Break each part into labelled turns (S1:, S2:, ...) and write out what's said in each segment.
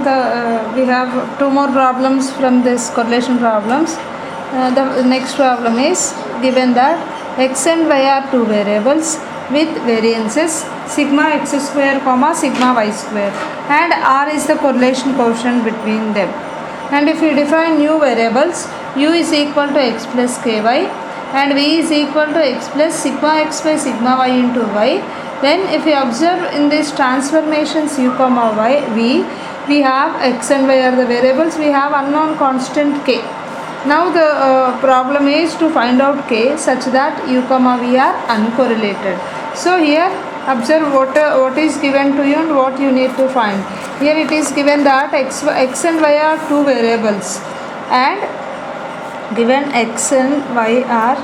S1: We have two more problems from this correlation problems. The next problem is given that x and y are two variables with variances sigma x square comma sigma y square, and r is the correlation coefficient between them. And if we define new variables, u is equal to x plus ky and v is equal to x plus sigma x by sigma y into y, then if we observe in these transformations u comma y we have x and y are the variables, we have unknown constant k. Now the problem is to find out k such that u comma v are uncorrelated. So here observe what is given to you and what you need to find. Here it is given that x and y are two variables, and given x and y are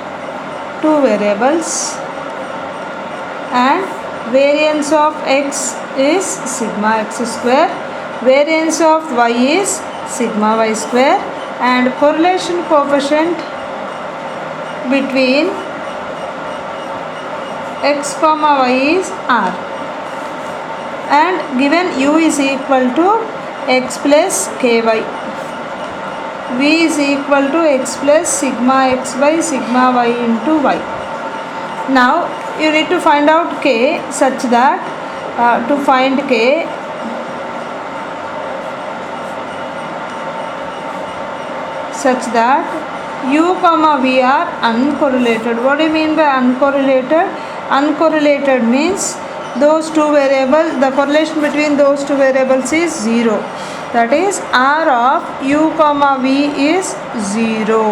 S1: two variables and variance of x is sigma x square, variance of y is sigma y square, and correlation coefficient between x comma y is r, and given u is equal to x plus ky, v is equal to x plus sigma x by sigma y into y. Now you need to find out k such that to find k such that u comma v are uncorrelated. What do you mean by uncorrelated? Uncorrelated means those two variables, the correlation between those two variables is 0. That is r of u comma v is 0.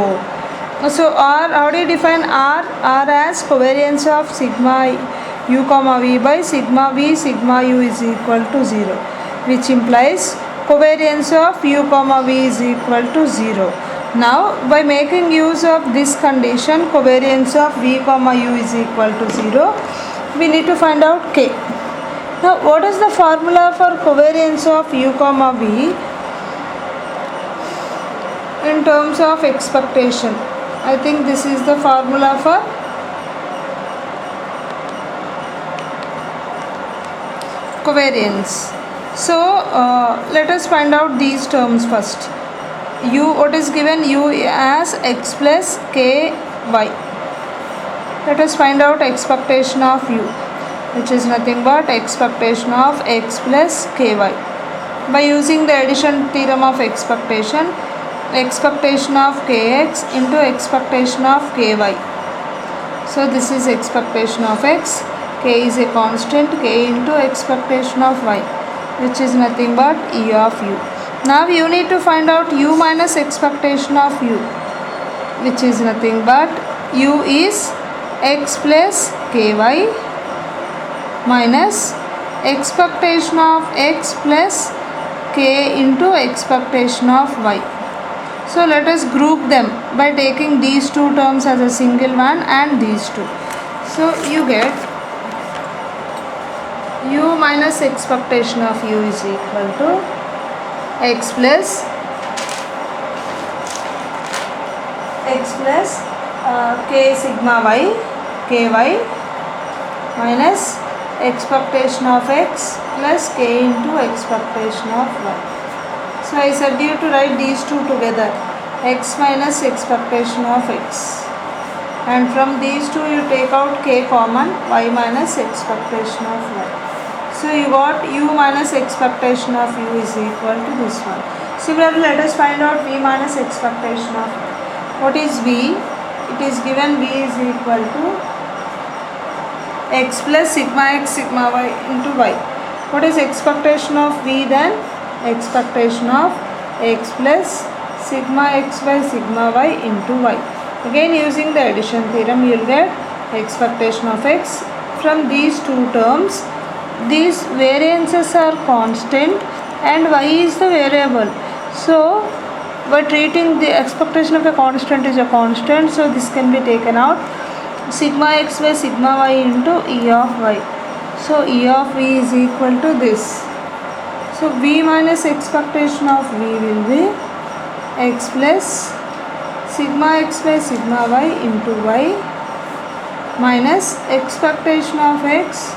S1: So r, how do you define r? R as covariance of sigma u comma v by sigma v sigma u is equal to 0, which implies covariance of u comma v is equal to 0. Now by making use of this condition, covariance of v comma u is equal to 0, we need to find out k. Now what is the formula for covariance of u comma v in terms of expectation? I think this is the formula for covariance. So let us find out these terms first. U, what is given? U as x plus ky. Let us find out expectation of u, which is nothing but expectation of x plus ky. By using the addition theorem of expectation of kx into expectation of ky. So this is expectation of x, k is a constant, k into expectation of y, which is nothing but e of u. Now you need to find out u minus expectation of u, which is nothing but u is x plus ky minus expectation of x plus k into expectation of y. So let us group them by taking these two terms as a single one and these two. So you get u minus expectation of u is equal to x plus k sigma y ky minus expectation of x plus k into expectation of y. So I said you to write these two together, x minus expectation of x, and from these two you take out k common, y minus expectation of y. So you got u minus expectation of u is equal to this one. Similarly, let us find out v minus expectation of y. What is v? It is given v is equal to x plus sigma x sigma y into y. What is expectation of v then? Expectation of x plus sigma x by sigma y into y. Again using the addition theorem you will get expectation of x. From these two terms, these variances are constant and y is the variable. So by treating the expectation of a constant is a constant, so this can be taken out, sigma x by sigma y into e of y. So e of v is equal to this. So v minus expectation of v will be x plus sigma x by sigma y into y minus expectation of x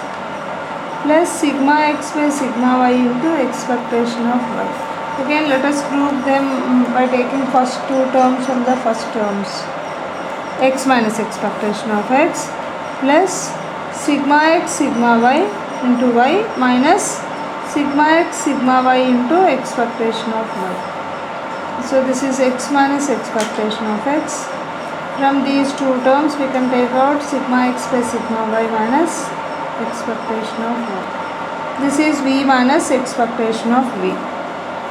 S1: plus sigma x by sigma y into expectation of y. Again, let us group them by taking first two terms from the first terms. X minus expectation of x plus sigma x sigma y into y minus sigma x sigma y into expectation of y. So this is x minus expectation of x. From these two terms we can take out sigma x by sigma y minus expectation of y. This is v minus expectation of v.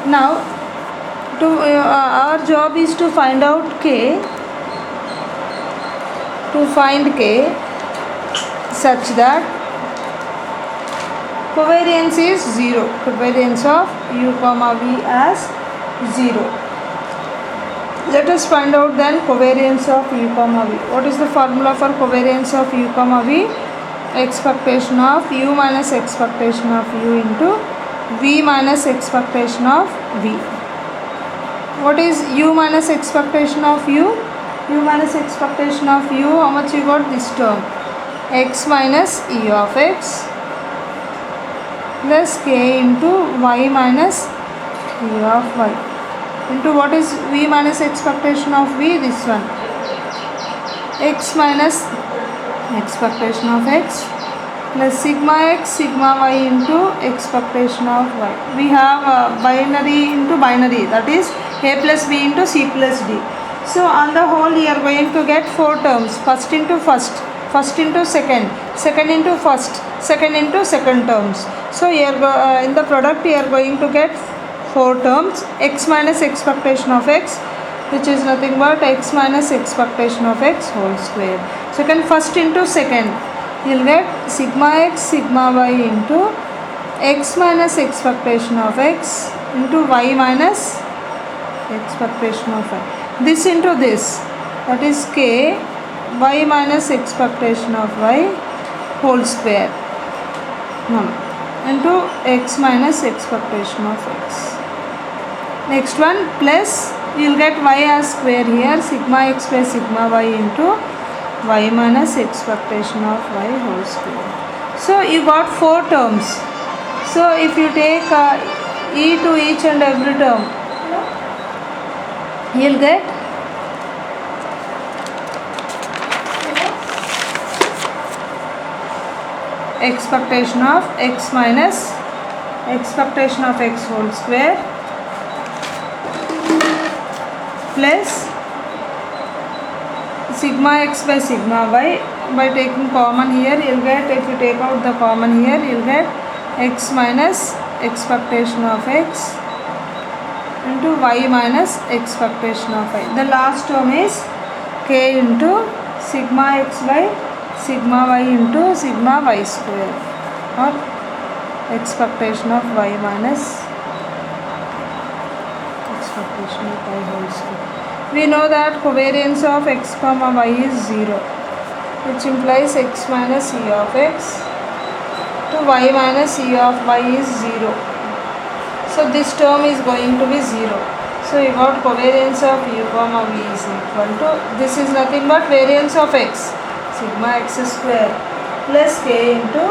S1: Now our job is to find out k, to find k such that covariance is 0, covariance of u comma v as 0. Let us find out then covariance of u comma v. What is the formula for covariance of u comma v? Expectation of u minus expectation of u into v minus expectation of v. What is u minus expectation of u? U minus expectation of u, how much you got this term? X minus e of x plus k into y minus e of y into what is v minus expectation of v? This one, x minus expectation of x plus sigma x sigma y into expectation of y. We have binary into binary, that is a plus b into c plus d. So on the whole you are going to get four terms, first into first, first into second, second into first, second into second terms. So here in the product you are going to get four terms, x minus expectation of x, which is nothing but x minus expectation of x whole square. Second, first into second, you will get sigma x sigma y into x minus expectation of x into y minus expectation of y. This into this, that is k y minus expectation of y whole square into x minus expectation of x. Next one, plus you will get y as square here, sigma x by sigma y into y minus expectation of y whole square. So you got four terms. So if you take e to each and every term, you will get expectation of x minus expectation of x whole square plus sigma x by sigma y. By taking common here you will get, if you take out the common here you will get x minus expectation of x into y minus expectation of y. The last term is k into sigma x by sigma y into sigma y square, or expectation of y minus expectation of y whole square. We know that covariance of x comma y is 0, which implies x minus e of x to y minus e of y is 0. So this term is going to be 0. So you got covariance of u comma v is equal to, this is nothing but variance of x, sigma x square plus k into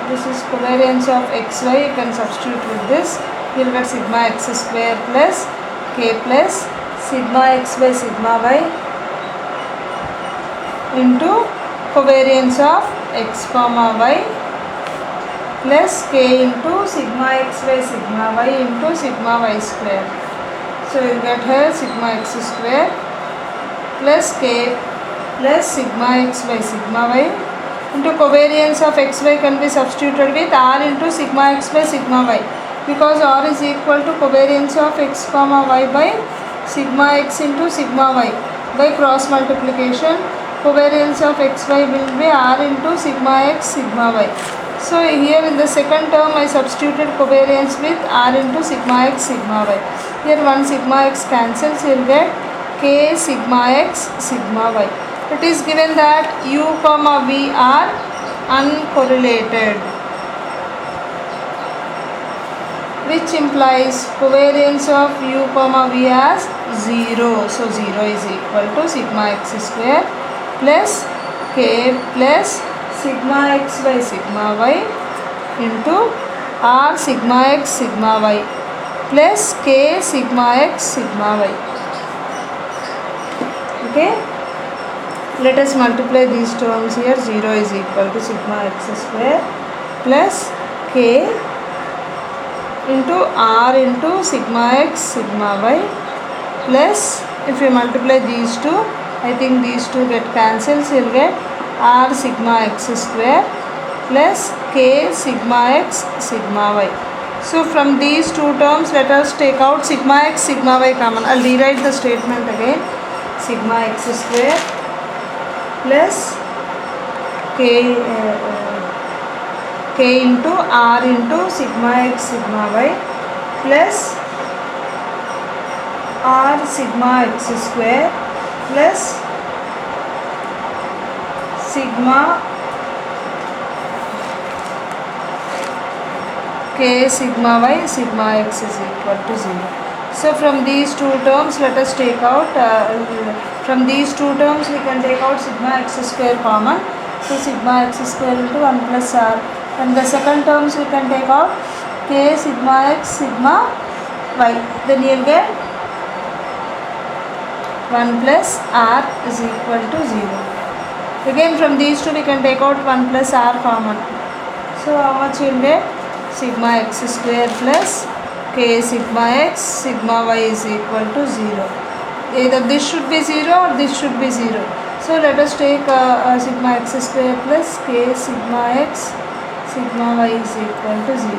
S1: this is covariance of xy. You can substitute with this, you will get sigma x square plus k plus sigma x by sigma y into covariance of x comma y plus k into sigma x by sigma y into sigma y square. So you get here sigma x square plus k plus sigma x by sigma y into covariance of xy can be substituted with r into sigma x by sigma y, because r is equal to covariance of x comma y by sigma x into sigma y. By cross multiplication, covariance of xy will be r into sigma x sigma y. So here in the second term I substituted covariance with r into sigma x sigma y. Here one sigma x cancels, you will get k sigma x sigma y. It is given that u comma v are uncorrelated, which implies covariance of u comma v as 0. So 0 is equal to sigma x square plus k plus sigma x by sigma y into r sigma x sigma y plus k sigma x sigma y. Okay, let us multiply these terms here. 0 is equal to sigma x square plus k into r into sigma x sigma y plus, if you multiply these two, I think these two get cancelled, so you will get r sigma x square plus k sigma x sigma y. So from these two terms, let us take out sigma x sigma y common. I will rewrite the statement again. Sigma x square plus k into r into sigma x sigma y plus r sigma x square plus sigma k sigma y sigma x is equal to 0. So from these two terms, let us take out, from these two terms we can take out sigma x square common. So sigma x square into 1 plus r. And the second terms we can take out k sigma x sigma y. Then you will get 1 plus r is equal to 0. Again from these two we can take out 1 plus r common. So how much you will get? Sigma x square plus k sigma x sigma y is equal to 0. Either this should be 0 or this should be 0. So let us take sigma x square plus k sigma x sigma y is equal to 0.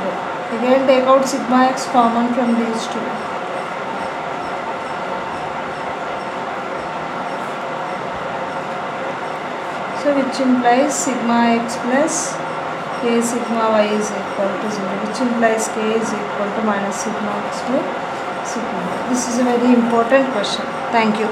S1: Again take out sigma x common from these two. So which implies sigma x plus k sigma y is equal to 0, which implies k is equal to minus sigma x to sigma y. This is a very important question. Thank you.